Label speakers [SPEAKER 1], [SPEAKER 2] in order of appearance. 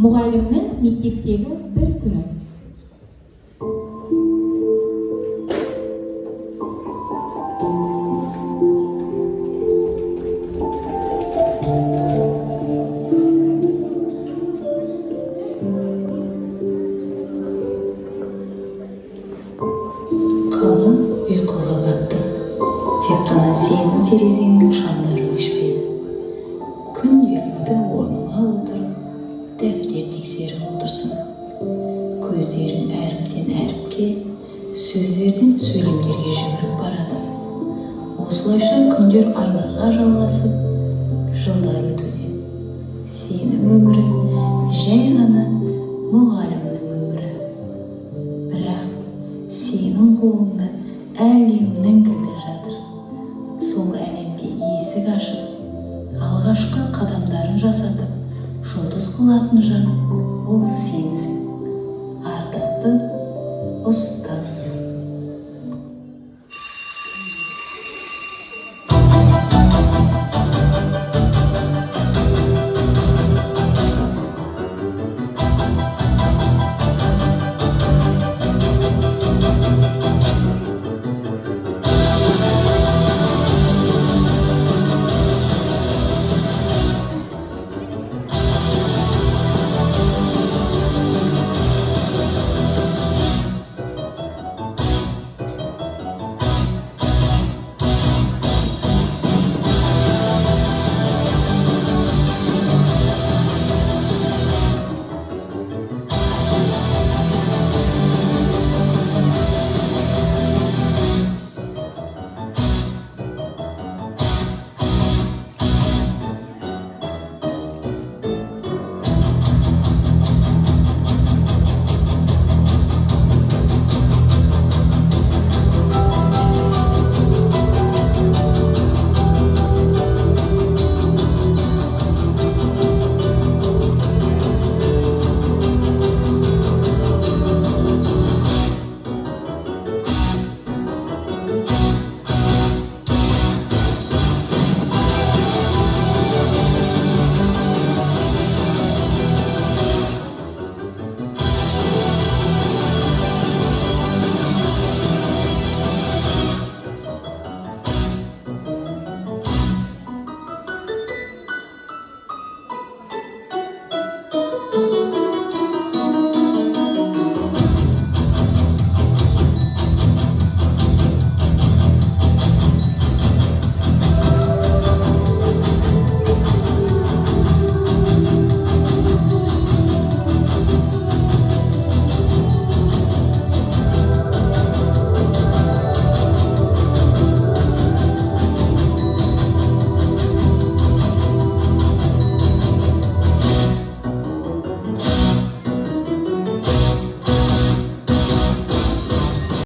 [SPEAKER 1] Мұғалімнің мектептегі бір күні.
[SPEAKER 2] Қала ұйқыға батты. Тек қана сенің терезеңнің шамдары өшпеді. Күнделікті орныңа отырып, дәптер тексеріп отырсың. Көздерің әріптен әріпке, сөздерден сөйлемдерге жүгіріп барады. Осылайша күндер айларға жалғасып, жылдар өтуде. Сенің өмірің жай ғана мұғалімнің өмірі. Бірақ сенің қолыңда әлемнің кілті жатыр. Сол әлемге есік ашып, алғашқы қадамдарын жасатып, жұлдыз қылатын жан ол сенсің. Ардақты ұстаз.